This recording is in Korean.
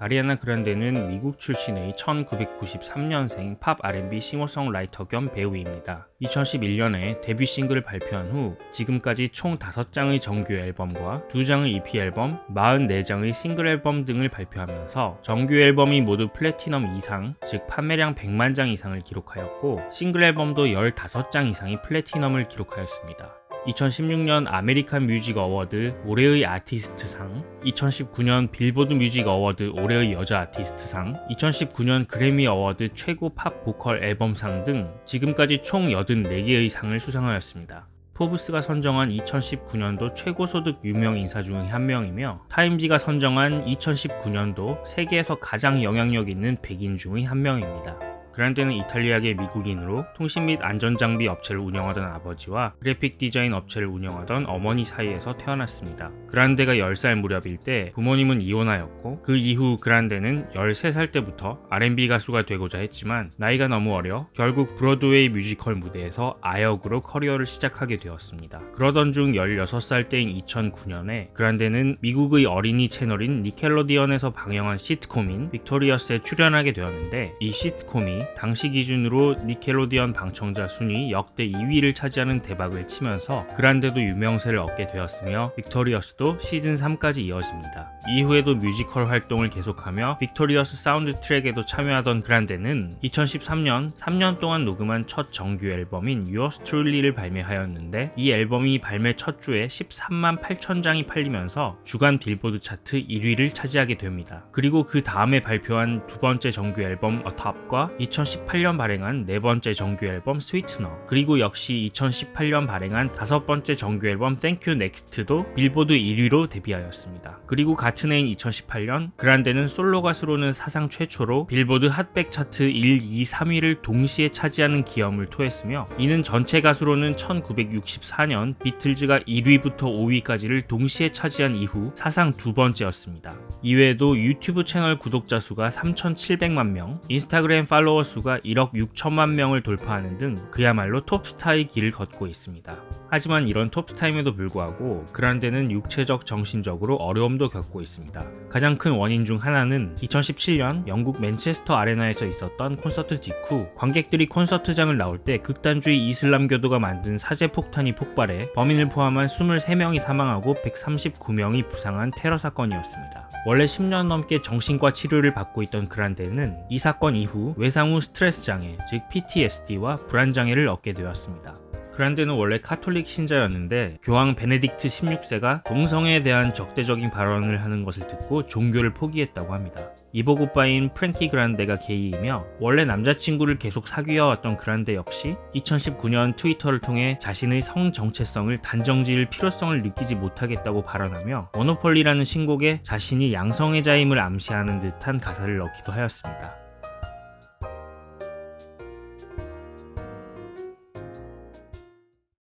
아리아나 그란데는 미국 출신의 1993년생 팝 R&B 싱어송라이터 겸 배우입니다. 2011년에 데뷔 싱글을 발표한 후 지금까지 총 5장의 정규 앨범과 2장의 EP 앨범, 44장의 싱글 앨범 등을 발표하면서 정규 앨범이 모두 플래티넘 이상, 즉 판매량 100만 장 이상을 기록하였고 싱글 앨범도 15장 이상이 플래티넘을 기록하였습니다. 2016년 아메리칸 뮤직 어워드 올해의 아티스트상, 2019년 빌보드 뮤직 어워드 올해의 여자 아티스트상, 2019년 그래미 어워드 최고 팝 보컬 앨범상 등 지금까지 총 84개의 상을 수상하였습니다. 포브스가 선정한 2019년도 최고소득 유명 인사 중의 한 명이며 타임지가 선정한 2019년도 세계에서 가장 영향력 있는 100인 중의 한 명입니다. 그란데는 이탈리아계 미국인으로 통신 및 안전장비 업체를 운영하던 아버지와 그래픽 디자인 업체를 운영하던 어머니 사이에서 태어났습니다. 그란데가 10살 무렵일 때 부모님은 이혼하였고 그 이후 그란데는 13살 때부터 R&B 가수가 되고자 했지만 나이가 너무 어려 결국 브로드웨이 뮤지컬 무대에서 아역으로 커리어를 시작하게 되었습니다. 그러던 중 16살 때인 2009년에 그란데는 미국의 어린이 채널인 니켈로디언에서 방영한 시트콤인 빅토리어스에 출연하게 되었는데 이 시트콤이 당시 기준으로 니켈로디언 방청자 순위 역대 2위를 차지하는 대박을 치면서 그란데도 유명세를 얻게 되었으며 빅토리어스도 시즌 3까지 이어집니다. 이후에도 뮤지컬 활동을 계속하며 빅토리어스 사운드 트랙에도 참여하던 그란데는 2013년 3년 동안 녹음한 첫 정규 앨범인 Yours Truly를 발매하였는데 이 앨범이 발매 첫 주에 13만 8천 장이 팔리면서 주간 빌보드 차트 1위를 차지하게 됩니다. 그리고 그 다음에 발표한 두 번째 정규 앨범 A Top과 2018년 발행한 네 번째 정규 앨범 Sweetener, 그리고 역시 2018년 발행한 다섯 번째 정규 앨범 Thank You Next도 빌보드 1위로 데뷔하였습니다. 그리고 같은 해인 2018년 그란데는 솔로 가수로는 사상 최초로 빌보드 핫백 차트 1, 2, 3위를 동시에 차지하는 기염을 토했으며 이는 전체 가수로는 1964년 비틀즈가 1위부터 5위까지를 동시에 차지한 이후 사상 두 번째였습니다. 이외에도 유튜브 채널 구독자 수가 3,700만 명, 인스타그램 팔로워 수가 1억 6천만 명을 돌파하는 등 그야말로 톱스타의 길을 걷고 있습니다. 하지만 이런 톱스타임에도 불구하고 그란데는 육체적, 정신적으로 어려움도 겪고 있습니다. 가장 큰 원인 중 하나는 2017년 영국 맨체스터 아레나에서 있었던 콘서트 직후 관객들이 콘서트장을 나올 때 극단주의 이슬람교도가 만든 사제 폭탄이 폭발해 범인을 포함한 23명이 사망하고 139명이 부상한 테러 사건이었습니다. 원래 10년 넘게 정신과 치료를 받고 있던 그란데는 이 사건 이후 외상 후 스트레스 장애, 즉 PTSD와 불안 장애를 얻게 되었습니다. 그란데는 원래 카톨릭 신자였는데 교황 베네딕트 16세가 동성애에 대한 적대적인 발언을 하는 것을 듣고 종교를 포기했다고 합니다. 이복 오빠인 프랭키 그란데가 게이이며 원래 남자친구를 계속 사귀어왔던 그란데 역시 2019년 트위터를 통해 자신의 성 정체성을 단정지을 필요성을 느끼지 못하겠다고 발언하며 모노폴리라는 신곡에 자신이 양성애자임을 암시하는 듯한 가사를 넣기도 하였습니다.